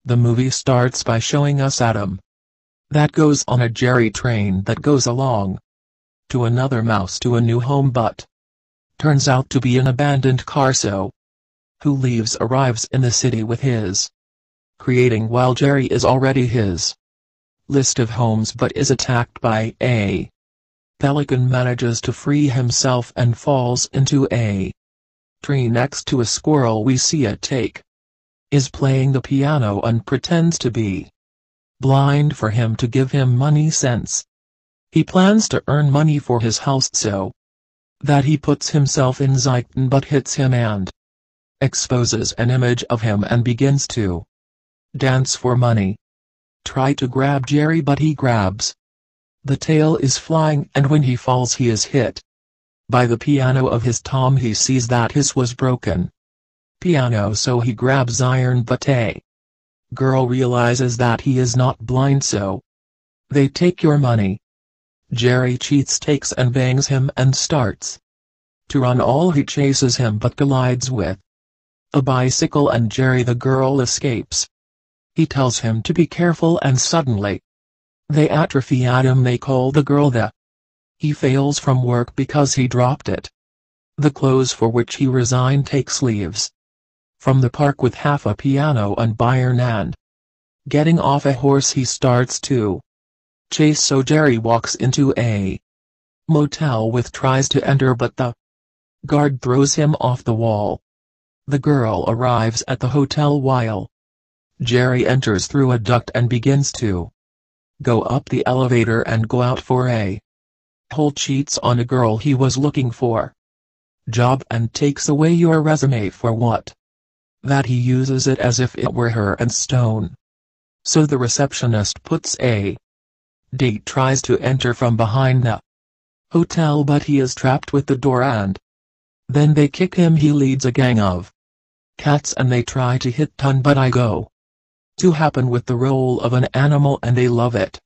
The movie starts by showing us Adam. That goes on a Jerry train that goes along to another mouse to a new home, but turns out to be an abandoned car. So who leaves arrives in the city with his creating while Jerry is already his list of homes but is attacked by a pelican, manages to free himself and falls into a tree next to a squirrel. We see a take is playing the piano and pretends to be blind for him to give him money since he plans to earn money for his house, so that he puts himself in Zeiton but hits him and exposes an image of him and begins to dance for money. Try to grab Jerry but he grabs the tail is flying, and when he falls he is hit by the piano of his Tom. He sees that his was broken piano, so he grabs iron, but a girl realizes that he is not blind, so they take your money. Jerry cheats, takes and bangs him and starts to run. All he chases him but collides with a bicycle and Jerry the girl escapes. He tells him to be careful and suddenly they atrophy Adam. They call the girl the he fails from work because he dropped it. The clothes for which he resigned takes leaves from the park with half a piano and iron, and getting off a horse he starts to chase. So Jerry walks into a motel with tries to enter but the guard throws him off the wall. The girl arrives at the hotel while Jerry enters through a duct and begins to go up the elevator and go out for a hole. Cheats on a girl he was looking for job and takes away your resume for what that he uses it as if it were her and stone. So the receptionist puts a date, tries to enter from behind the hotel but he is trapped with the door, and then they kick him. He leads a gang of cats and they try to hit Ton, but I go to happen with the role of an animal and they love it.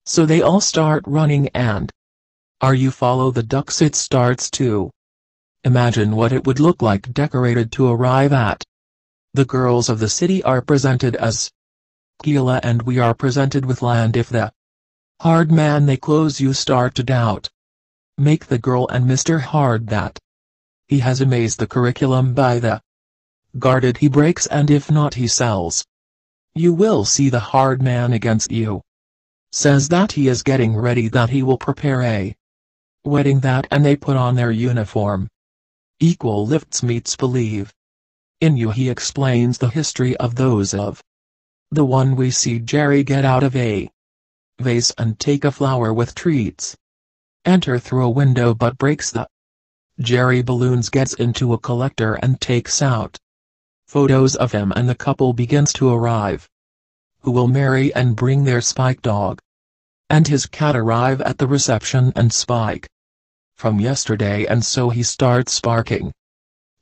So they all start running, and you follow the ducks. It starts to imagine what it would look like decorated to arrive at. The girls of the city are presented as Gila and we are presented with land. If the hard man they close, you start to doubt. Make the girl and Mr. Hard that he has amazed the curriculum by the guarded he breaks, and if not he sells. You will see the hard man against you. Says that he is getting ready, that he will prepare a wedding, that and they put on their uniform. Equal lifts meets believe in you. He explains the history of those of the one we see Jerry get out of a vase and take a flower with treats. Enter through a window but breaks the Jerry balloons, gets into a collector and takes out photos of him, and the couple begins to arrive who will marry and bring their Spike dog and his cat arrive at the reception and Spike from yesterday, and so he starts barking.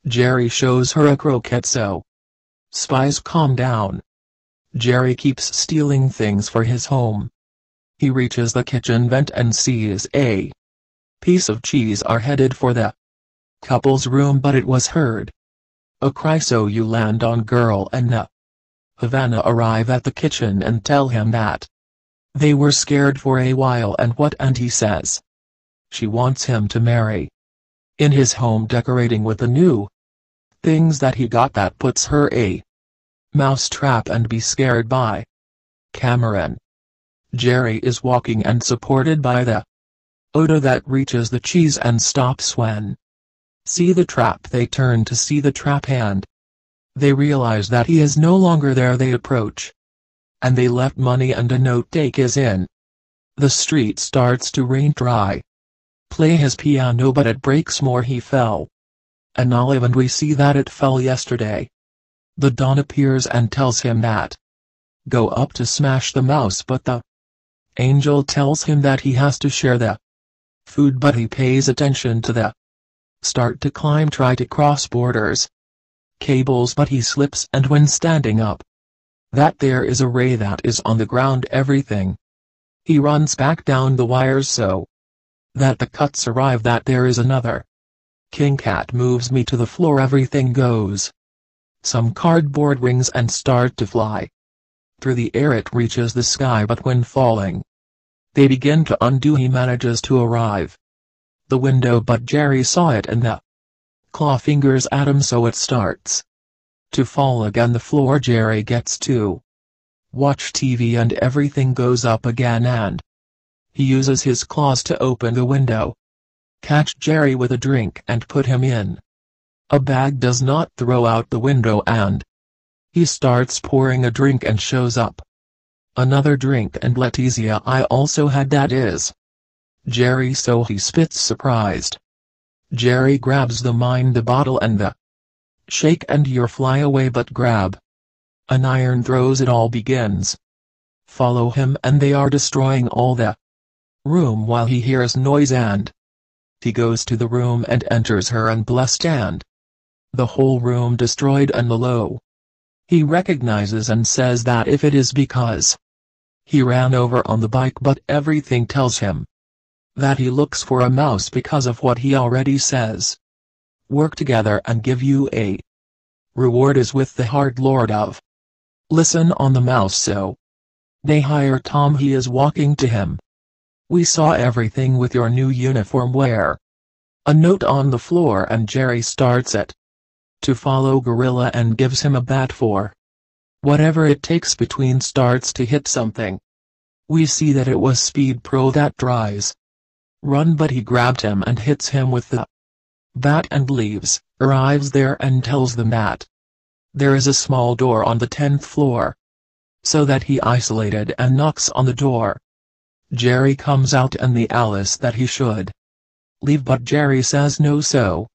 Jerry shows her a croquette, so Spies calm down. Jerry keeps stealing things for his home. He reaches the kitchen vent and sees a piece of cheese are headed for the couple's room, but it was heard a cry, so you land on girl and Havana arrive at the kitchen and tell him that they were scared for a while and he says she wants him to marry in his home, decorating with the new things that he got. That puts her a mouse trap and be scared by Cameron. Jerry is walking and supported by the odor that reaches the cheese and stops when see the trap. They turn to see the trap and they realize that he is no longer there. They approach and they left money and a note. Take is in. The street starts to rain. Try play his piano but it breaks more. He fell an olive and we see that it fell yesterday. The Don appears and tells him that go up to smash the mouse, but the angel tells him that he has to share the food, but he pays attention to the start to climb, try to cross borders cables, but he slips, and when standing up that there is a ray that is on the ground. Everything he runs back down the wires so that the cuts arrive that there is another king cat moves me to the floor. Everything goes some cardboard rings and start to fly. Through the air it reaches the sky, but when falling, they begin to undo. He manages to arrive the window, but Jerry saw it and the claw fingers at him, so it starts to fall again. The floor. Jerry gets to watch TV and everything goes up again, and he uses his claws to open the window, catch Jerry with a drink and put him in a bag. Does not throw out the window, and he starts pouring a drink and shows up another drink. And Letizia, I also had that is Jerry, so he spits surprised. Jerry grabs the bottle and the shake and you're fly away, but grab an iron throws. It all begins follow him and they are destroying all the room while he hears noise, and he goes to the room and enters her unblessed and the whole room destroyed and below. He recognizes and says that if it is because he ran over on the bike, but everything tells him that he looks for a mouse because of what he already says. Work together and give you a reward is with the hard lord of listen on the mouse. So they hire Tom. He is walking to him. We saw everything with your new uniform. Where a note on the floor, and Jerry starts it to follow Gorilla and gives him a bat for whatever it takes. Between starts to hit something. We see that it was Speed Pro that tries run, but he grabbed him and hits him with the bat and leaves. Arrives there and tells them that there is a small door on the 10th floor, so that he isolated and knocks on the door. Jerry comes out and the Alice that he should leave, but Jerry says no, so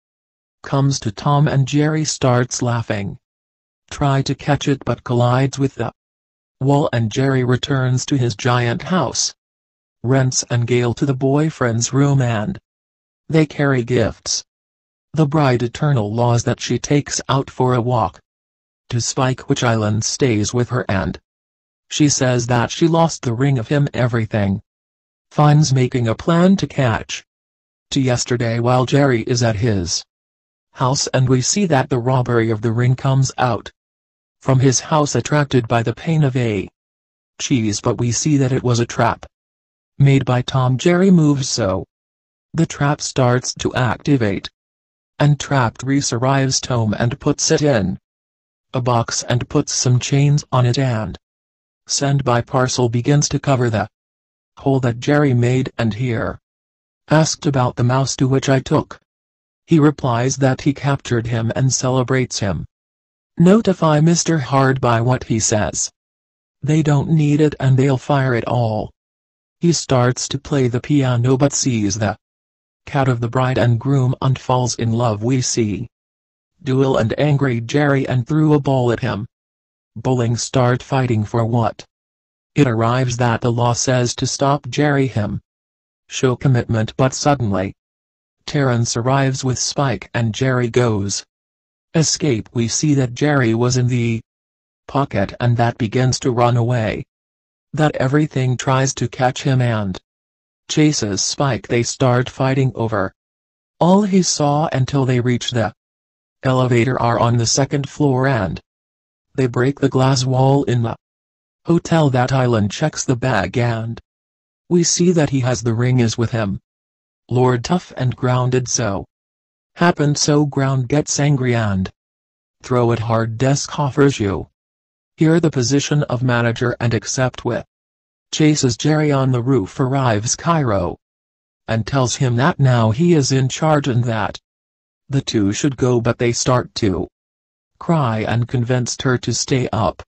comes to Tom and Jerry starts laughing. Try to catch it but collides with the wall, and Jerry returns to his giant house. Rents and Gail to the boyfriend's room and they carry gifts. The bride eternal laws that she takes out for a walk to Spike, which island stays with her, and she says that she lost the ring of him. Everything finds making a plan to catch to yesterday while Jerry is at his house, and we see that the robbery of the ring comes out from his house attracted by the pain of a cheese, but we see that it was a trap made by Tom. Jerry moves so the trap starts to activate, and trapped Reese arrives Tom and puts it in a box and puts some chains on it, and send by parcel begins to cover the hole that Jerry made. And here asked about the mouse, to which I took. He replies that he captured him and celebrates him. Notify Mr. Hard by what he says. They don't need it and they'll fire it all. He starts to play the piano but sees the cat of the bride and groom and falls in love. We see Duel and angry Jerry and threw a ball at him. Bowling start fighting for what it arrives that the law says to stop Jerry him show commitment, but suddenly Terrence arrives with Spike and Jerry goes escape. We see that Jerry was in the pocket and that begins to run away. That everything tries to catch him and chases Spike. They start fighting over all he saw until they reach the elevator, are on the 2nd floor, and they break the glass wall in the hotel. That island checks the bag and we see that he has the ring is with him. Lord Tough and Grounded so happened, so Ground gets angry and throw it hard. Desk offers you here the position of manager and accept with chases Jerry on the roof. Arrives Cairo and tells him that now he is in charge and that the two should go, but they start to cry and convinced her to stay up.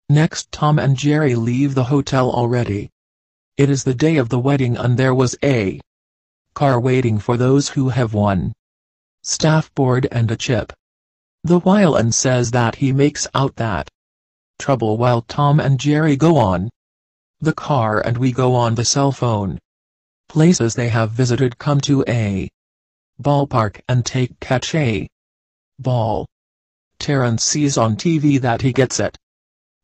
Next, Tom and Jerry leave the hotel already. It is the day of the wedding and there was a car waiting for those who have won staff board and a chip. The while and says that he makes out that trouble while Tom and Jerry go on the car and we go on the cell phone. Places they have visited: come to a ballpark and catch a ball. Terrence sees on TV that he gets it.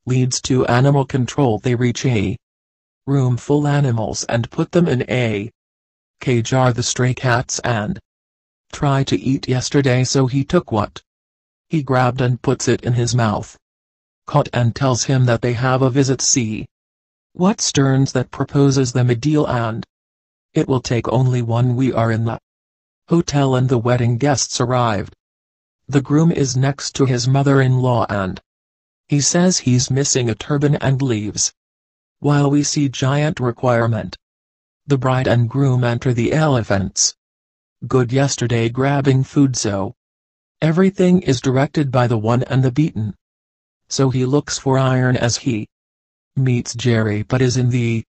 Leads to animal control. They reach a room full animals and put them in a cage, are the stray cats, and try to eat yesterday, so he took what he grabbed and puts it in his mouth. caught and tells him that they have a visit. See what Stearns that proposes them a deal, and it will take only one. We are in the hotel and the wedding guests arrived. The groom is next to his mother-in-law and he says he's missing a turban and leaves. While we see giant requirement. The bride and groom enter the elephants. Good yesterday grabbing food, so everything is directed by the one and the beaten. So he looks for iron as he meets Jerry but is in the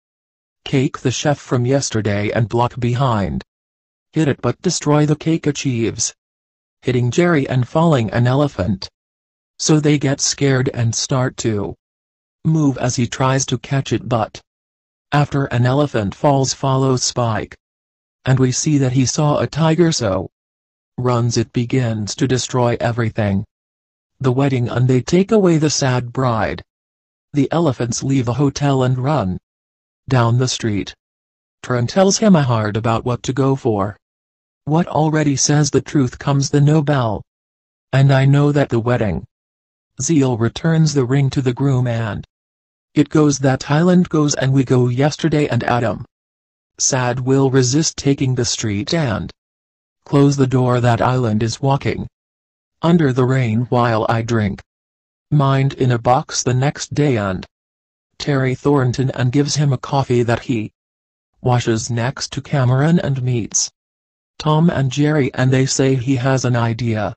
cake. The chef from yesterday and block behind. Hit it but destroy the cake achieves hitting Jerry and falling an elephant. So they get scared and start to move as he tries to catch it, but after an elephant falls follows Spike. And we see that he saw a tiger, so runs. It begins to destroy everything. The wedding, and they take away the sad bride. The elephants leave the hotel and run down the street. Tran tells him hard about what to go for. What already says the truth comes the Nobel. And I know that the wedding. Zeal returns the ring to the groom and it goes that island goes and we go yesterday, and Adam sad will resist taking the street and close the door. That island is walking under the rain while I drink mind in a box the next day, and Terry Thornton and gives him a coffee that he washes next to Cameron and meets Tom and Jerry, and they say he has an idea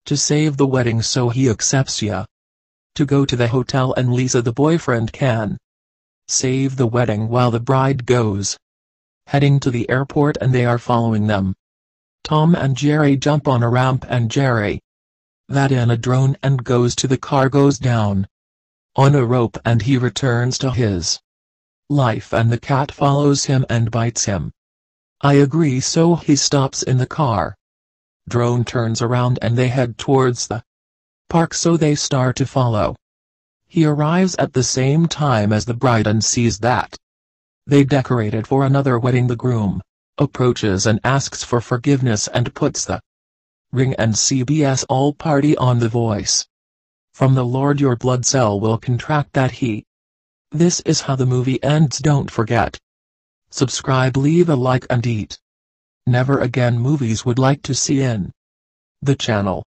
to save the wedding, so he accepts to go to the hotel, and Lisa the boyfriend can save the wedding while the bride goes heading to the airport, and they are following them. Tom and Jerry jump on a ramp and Jerry that in a drone and goes to the car, goes down on a rope, and he returns to his life and the cat follows him and bites him. I agree, so he stops in the car. Drone turns around and they head towards the park, so they start to follow. He arrives at the same time as the bride and sees that they decorated for another wedding. The groom approaches and asks for forgiveness and puts the ring and CBS all party on the voice from the Lord. Your blood cell will contract that he. This is how the movie ends. Don't forget. Subscribe, leave a like and eat. Never Again Movies would like to see in the channel.